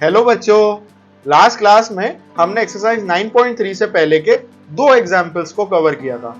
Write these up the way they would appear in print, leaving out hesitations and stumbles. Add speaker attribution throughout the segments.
Speaker 1: Hello बच्चों, last class में हमने एक्सरसाइज 9.3 से पहले के दो एग्जाम्पल्स को कवर किया था।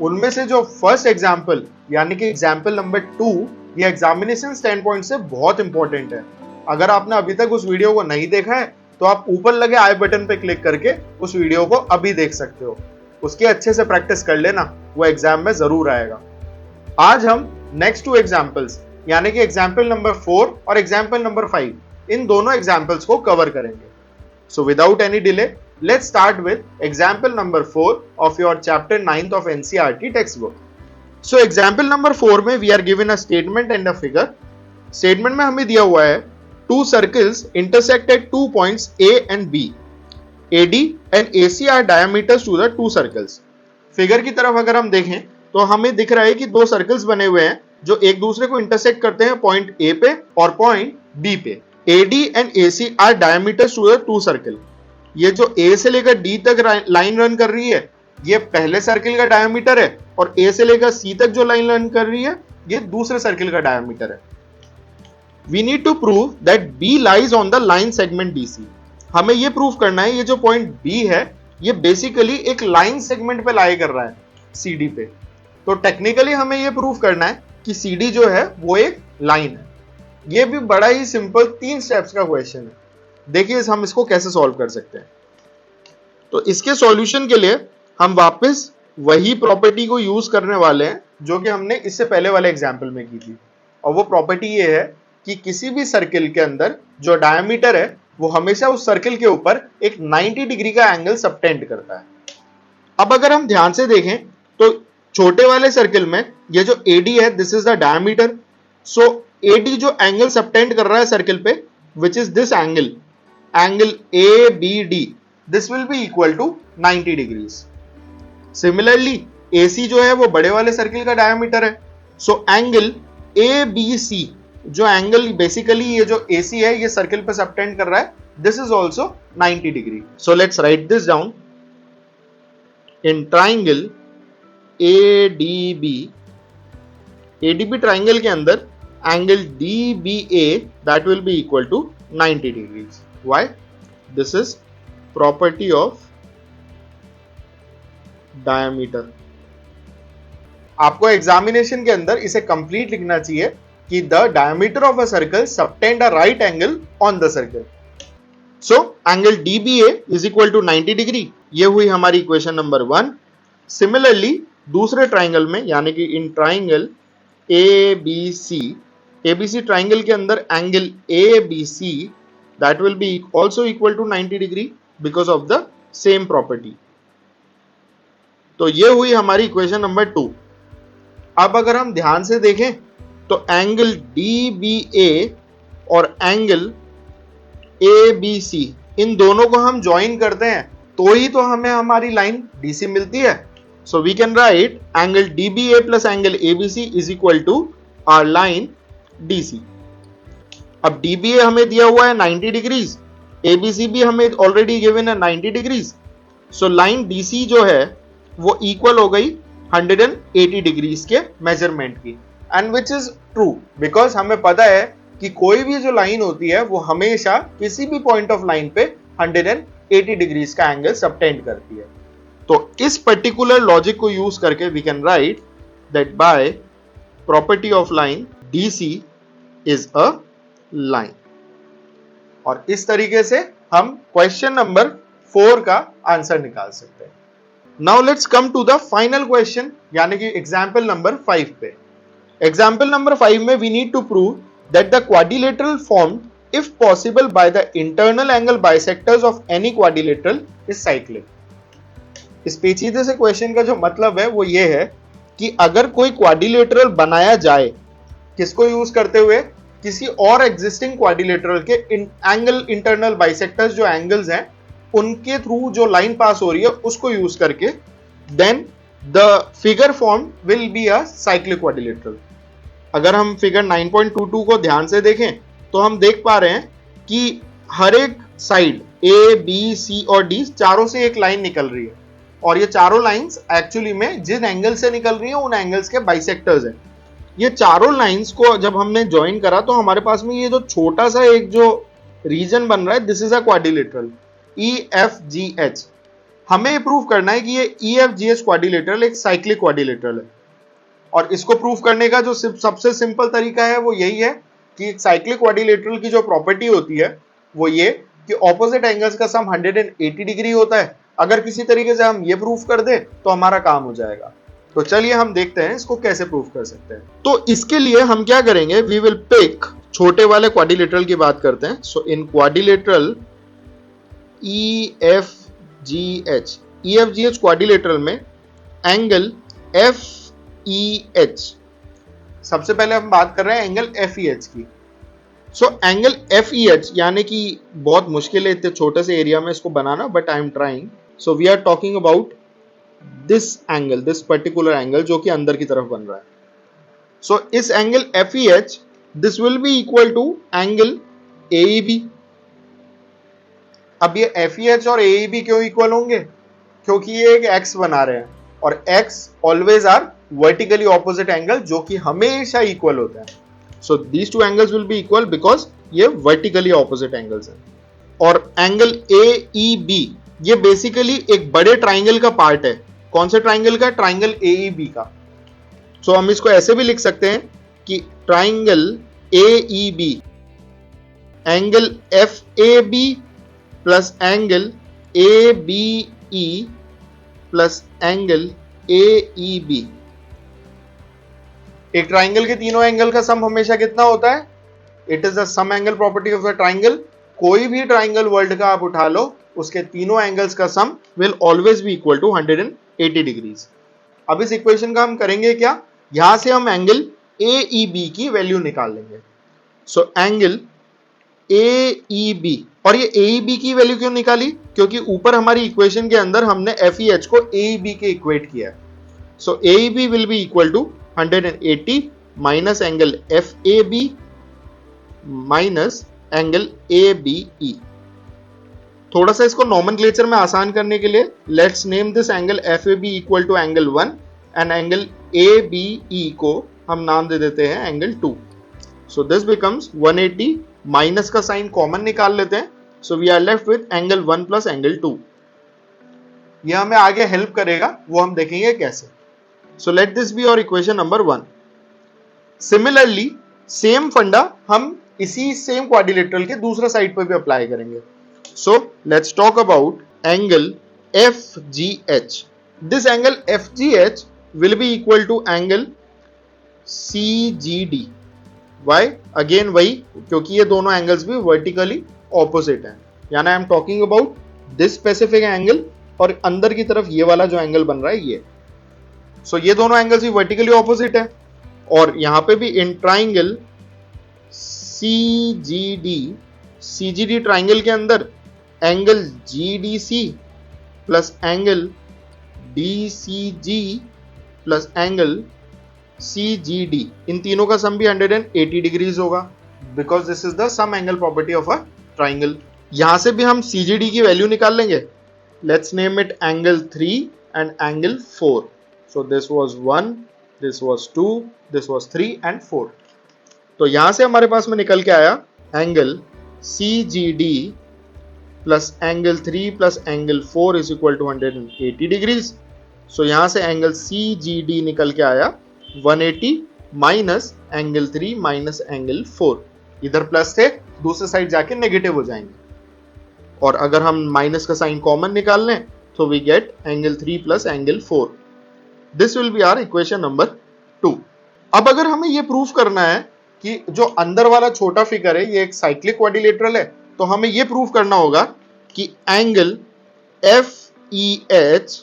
Speaker 1: उनमें से जो फर्स्ट एग्जाम्पल यानी कि एग्जाम्पल नंबर 2 ये एग्जामिनेशन स्टैंड पॉइंट से बहुत इंपॉर्टेंट है। अगर आपने अभी तक उस वीडियो को नहीं देखा है तो आप ऊपर लगे आई बटन पे क्लिक करके उस वीडियो को अभी देख सकते हो। उसकी अच्छे से प्रैक्टिस कर लेना, वो एग्जाम में जरूर आएगा। आज हम नेक्स्ट टू एग्जाम्पल्स यानी कि एग्जाम्पल नंबर 4 और एग्जाम्पल नंबर 5 इन दोनों एग्जाम्पल्स को कवर करेंगे। So without any delay let's start with example number 4 of your chapter 9th of NCERT text book. So example number 4 में we are given a statement and a figure. Statement में हमें दिया हुआ है two circles intersect at 2 points A and B. AD and AC are diameters to the two circles. Figure की तरफ अगर हम देखें तो हमें दिख रहा है कि दो सर्कल्स बने हुए हैं जो एक दूसरे को इंटरसेक्ट करते हैं पॉइंट A पे और पॉइंट B पे। AD and AC are diameters to the two circle. ये जो A से लेकर D तक लाइन रन कर रही है ये पहले सर्किल का डायमीटर है और A से लेकर C तक जो लाइन रन कर रही है ये दूसरे सर्किल का डायमीटर है। We need to prove that B lies on the line segment DC. हमें ये प्रूव करना है ये जो पॉइंट B है ये बेसिकली एक लाइन सेगमेंट पे लाई कर रहा है CD पे। तो टेक्निकली हमें ये प्रूव करना है कि CD जो है वो एक लाइन है। ये भी बड़ा ही सिंपल 3 स्टेप्स का क्वेश्चन है। देखिए हम इसको कैसे सॉल्व कर सकते हैं। तो इसके सॉल्यूशन के लिए हम वापस वही प्रॉपर्टी को यूज करने वाले हैं जो कि हमने इससे पहले वाले एग्जाम्पल में की थी, और वो प्रॉपर्टी ये है कि किसी भी सर्किल के अंदर जो डायमीटर है वो हमेशा उस सर्किल के ऊपर एक 90 डिग्री का एंगल सबटेंड करता है। अब अगर हम ध्यान से देखें तो छोटे वाले सर्किल में ये जो AD है this is the diameter. So AD जो एंगल सबटेंड कर रहा है सर्किल पे which is this angle ABD, this will be equal to 90 degrees. Similarly AC जो है वो बड़े वाले सर्किल का डायमीटर है। सो एंगल ABC जो एंगल बेसिकली ये जो AC है ये सर्किल पे सबटेंड कर रहा है this is also 90 degree. So let's write this down. In triangle ADB triangle के अंदर angle DBA that will be equal to 90 डिग्रीज। Why? This is property of diameter. आपको एग्जामिनेशन के अंदर इसे कंप्लीट लिखना चाहिए कि the diameter of a circle subtend a right angle on the circle. So angle DBA is equal to 90 degree. ये हुई हमारी इक्वेशन नंबर 1। सिमिलरली दूसरे ट्राइंगल में यानी कि इन ट्राइंगल ABC ट्राइंगल के अंदर angle ABC that will be also equal to 90 degree because of the same property. तो ये हुई हमारी इक्वेशन नंबर 2। अब अगर हम ध्यान से देखें तो एंगल DBA और एंगल ABC इन दोनों को हम ज्वाइन करते हैं तो ही तो हमें हमारी लाइन DC मिलती है। So we can write angle DBA plus angle ABC is equal to our line DC। अब DBA हमें दिया हुआ है 90 डिग्रीज, ABC भी हमें ऑलरेडी गिवन है 90 डिग्रीज। सो लाइन DC जो है वो इक्वल हो गई 180 डिग्रीज के मेजरमेंट की, and which is true because हमें पता है कि कोई भी जो लाइन होती है वो हमेशा किसी भी पॉइंट ऑफ लाइन पे 180 डिग्रीज का एंगल सबटेंड करती है। तो इस पर्टिकुलर लॉजिक को यूज करके we can write that by property of line DC is a line. और इस तरीके से हम क्वेश्चन नंबर 4 का आंसर निकाल सकते हैं। Now let's come to the final question यानी कि एग्जाम्पल नंबर 5 पे। एग्जाम्पल नंबर 5 में we need to prove that the quadrilateral formed if possible by the internal angle bisectors of any quadrilateral is cyclic. इस पेचीदे से question का जो मतलब है वो ये है कि अगर कोई क्वाड्रिलेटरल बनाया जाए किसको यूज करते हुए, किसी और एग्जिस्टिंग क्वाड्रिलेटरल के एंगल इंटरनल बाइसेक्टर्स जो एंगल्स हैं उनके थ्रू जो लाइन पास हो रही है उसको यूज करके, then the figure form will be a cyclic quadrilateral. अगर हम फिगर 9.22 को ध्यान से देखें तो हम देख पा रहे हैं कि हर एक साइड A, B, C और D चारों से एक लाइन निकल रही है और ये चारों लाइंस एक्चुअली में जिन एंगल से निकल रही है उन एंगल्स के बाइसेक्टर्स हैं। ये चारों लाइंस को जब हमने ज्वाइन करा तो हमारे पास में ये जो छोटा सा एक जो रीजन बन रहा है, this is a quadrilateral EFGH। हमें प्रूव करना है कि ये EFGH क्वाड्रिलेटरल एक साइक्लिक क्वाड्रिलेटरल है, और इसको प्रूव करने का जो सबसे सिंपल तरीका है वो यही है कि साइक्लिक क्वाड्रिलेटरल की जो प्रॉपर्टी होती है वो ये कि ऑपोजिट एंगल्स का सम 180 डिग्री होता है। अगर किसी तरीके से हम ये प्रूफ कर दे तो हमारा काम हो जाएगा। तो चलिए हम देखते हैं इसको कैसे प्रूफ कर सकते हैं। तो इसके लिए हम क्या करेंगे, वी विल पिक छोटे वाले क्वाड्रिलेटरल की बात करते हैं। सो इन क्वाड्रिलेटरल EFGH क्वाड्रिलेटरल में एंगल FEH, सबसे पहले हम बात कर रहे हैं एंगल FEH की। सो एंगल FEH यानी कि बहुत मुश्किल है इतने छोटे से एरिया में इसको बनाना, but I am trying. So we are talking about this angle, this particular angle जो कि अंदर की तरफ बन रहा है। सो इस angle FEH this will be equal to angle AEB। अब ये FEH और AEB क्यों इक्वल होंगे? क्योंकि ये एक एक्स बना रहे हैं, और x always are vertically opposite angle जो कि हमेशा इक्वल होता है। So these two angles will be equal because ये वर्टिकली ऑपोजिट एंगल्स हैं। और एंगल AEB ये बेसिकली एक बड़े ट्राइंगल का पार्ट है। कौन से ट्राइंगल का? ट्राइंगल AEB का। सो हम इसको ऐसे भी लिख सकते हैं कि triangle AEB angle FAB plus angle ABE plus angle AEB। एक ट्राइंगल के तीनों एंगल का सम हमेशा कितना होता है? It is the sum angle property of the triangle. कोई भी ट्राइंगल वर्ल्ड का आप उठा लो, उसके तीनों एंगल्स का sum will always be equal to 180 degrees. अब इस इक्वेशन का हम करेंगे क्या, यहां से हम एंगल AEB की वैल्यू निकाल लेंगे। सो एंगल AEB, और ये AEB की वैल्यू क्यों निकाली? क्योंकि ऊपर हमारी इक्वेशन के अंदर हमने FEH को AEB के इक्वेट किया है। So AEB will be equal to 180 minus angle FAB minus angle ABE। थोड़ा सा इसको नॉमेनक्लेचर में आसान करने के लिए let's name this angle FAB equal to angle 1 and angle ABE को हम नाम दे देते हैं angle 2। So this becomes 180, minus का साइन कॉमन निकाल लेते हैं। So we are left with angle 1 plus angle 2। यह हमें आगे हेल्प करेगा, वो हम देखेंगे कैसे। सो लेट दिस बी और इक्वेशन नंबर 1। सिमिलरली सेम फंडा हम इसी सेम क्वाड्रिलेटरल के दूसरा साइड पर भी अप्लाई करेंगे। So let's talk about angle FGH। This angle FGH will be equal to angle CGD। Why? Again वही, क्योंकि ये दोनों एंगल्स भी वर्टिकली ऑपोजिट हैं। यानी I am talking about this specific angle, और अंदर की तरफ ये वाला जो एंगल बन रहा है ये। सो ये दोनों एंगल्स भी वर्टिकली ऑपोजिट है, और यहां पे भी इन ट्राइंगल CGD ट्राइंगल के अंदर angle GDC plus angle DCG plus angle CGD, इन तीनों का सम भी 180 डिग्रीज होगा, because this is the sum angle property of a triangle. यहां से भी हम CGD की वैल्यू निकाल लेंगे। Let's name it angle 3 and angle 4। So this was 1, this was 2, this was 3 and 4। तो यहां से हमारे पास में निकल के आया angle CGD plus angle 3 plus angle 4 is equal to 180 degrees. So यहां से एंगल CGD निकल के आया 180 माइनस एंगल 3 माइनस एंगल 4। इधर प्लस थे, दूसरे साइड जाके नेगेटिव हो जाएंगे, और अगर हम माइनस का साइन कॉमन निकाल लें तो we get angle 3 plus angle 4। This will be our equation number 2। अब अगर हमें ये प्रूफ करना है कि जो अंदर वाला छोटा फिगर है ये एक साइक्लिक क्वाड्रिलेटरल है, तो हमें ये प्रूफ करना होगा कि angle FEH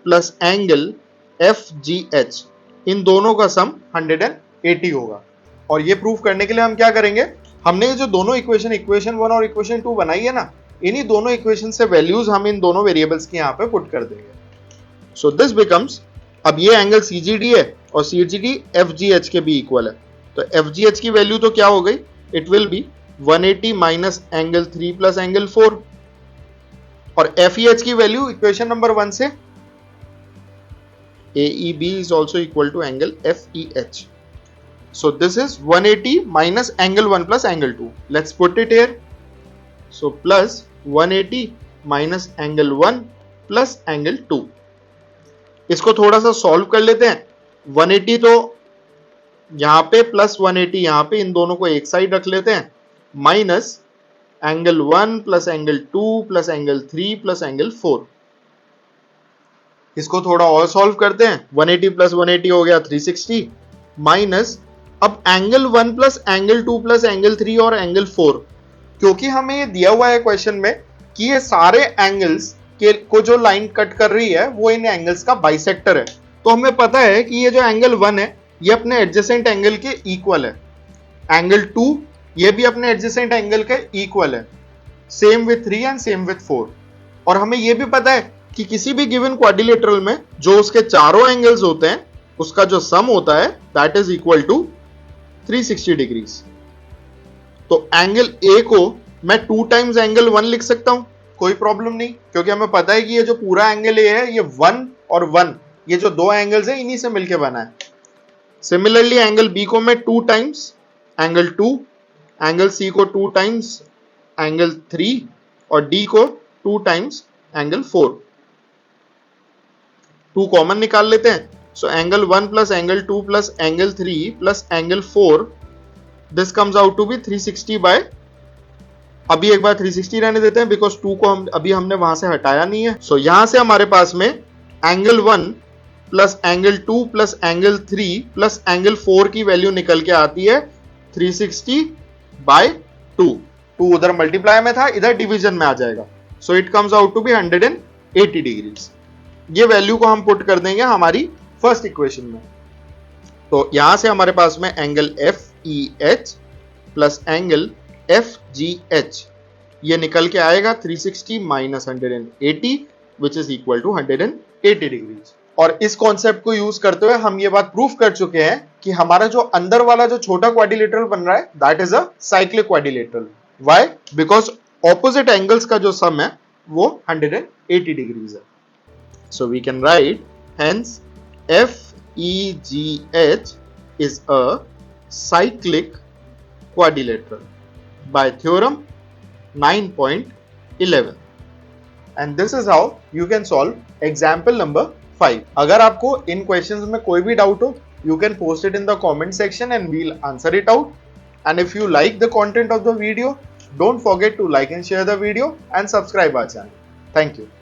Speaker 1: plus angle FGH इन दोनों का सम 180 होगा। और ये प्रूफ करने के लिए हम क्या करेंगे, हमने ये जो दोनों इक्वेशन 1 और इक्वेशन 2 बनाई है ना, इन्हीं दोनों इक्वेशन से वैल्यूज हम इन दोनों वेरिएबल्स की यहाँ पे पुट कर देंगे। सो दिस बिकम्स, अब ये एंगल CGD है और CGD FGH के भी इक्वल है, तो FGH की वैल्यू तो क्या हो गई, it will be 180 minus angle 3 plus angle 4, और FEH की वैल्यू इक्वेशन नंबर 1 से AEB is also equal to angle FEH. So this is 180 minus angle 1 plus angle 2. Let's put it here. So plus 180 minus angle 1 plus angle 2। इसको थोड़ा सा solve कर लेते हैं। 180 तो यहां पे प्लस 180 यहां पे, इन दोनों को एक साइड रख लेते हैं, minus angle 1 plus angle 2 plus angle 3 plus angle 4। इसको थोड़ा और सॉल्व करते हैं। 180 प्लस 180 हो गया 360, माइनस अब angle 1 plus angle 2 plus angle 3 और एंगल 4। क्योंकि हमें ये दिया हुआ है क्वेश्चन में कि ये सारे एंगल्स को जो लाइन कट कर रही है वो इन एंगल्स का बाइसेक्टर है, तो हमें पता है कि ये जो एंगल 1 है ये अपने एडजेसेंट एंगल के इक्वल है, एंगल 2 ये भी अपने एडजेसेंट एंगल के इक्वल है, same with 3 and same with 4। और हमें ये भी पता है कि किसी भी गिवन क्वाड्रिलेटरल में जो उसके चारों एंगल्स होते हैं उसका जो सम होता है that is equal to 360 degrees. तो एंगल ए को मैं 2 टाइम्स एंगल 1 लिख सकता हूं, कोई प्रॉब्लम नहीं, क्योंकि हमें पता है कि ये जो पूरा एंगल ए है ये 1 और 1 ये जो दो एंगल्स हैं इन्हीं से मिलके बना है। सिमिलरली एंगल बी को मैं 2 टाइम्स एंगल 2, एंगल सी को 2 टाइम्स एंगल 3 और डी को 2 टाइम्स एंगल 4। 2 कॉमन निकाल लेते हैं, so angle 1 plus angle 2 plus angle 3 plus angle 4 this comes out to be 360 by, अभी एक बार 360 रहने देते हैं बिकॉज 2 को हमने वहां से हटाया नहीं है। सो यहां से हमारे पास में angle 1 plus angle 2 plus angle 3 plus angle 4 की वैल्यू निकल के आती है 360 बाय 2। 2 उधर मल्टीप्लाई में था, इधर डिवीजन में आ जाएगा, so it comes out to be 180 degrees. ये वैल्यू को हम पुट कर देंगे हमारी फर्स्ट इक्वेशन में। तो यहां से हमारे पास में angle F E H plus angle F G H ये निकल के आएगा 360 minus 180 which is equal to 180 degrees. और इस कॉन्सेप्ट को यूज करते हुए हम ये बात प्रूफ कर चुके हैं कि हमारा जो अंदर वाला जो छोटा क्वाड्रिलेटरल बन रहा है that is a cyclic quadrilateral. Why? Because opposite angles का जो सम है वो 180 डिग्रीज है। So we can write hence FEGH is a cyclic quadrilateral by theorem 9.11 and this is how you can solve example number 5. अगर आपको इन questions में कोई भी doubt हो you can post it in the comment section and we'll answer it out. And if you like the content of the video, don't forget to like and share the video and subscribe our channel. Thank you.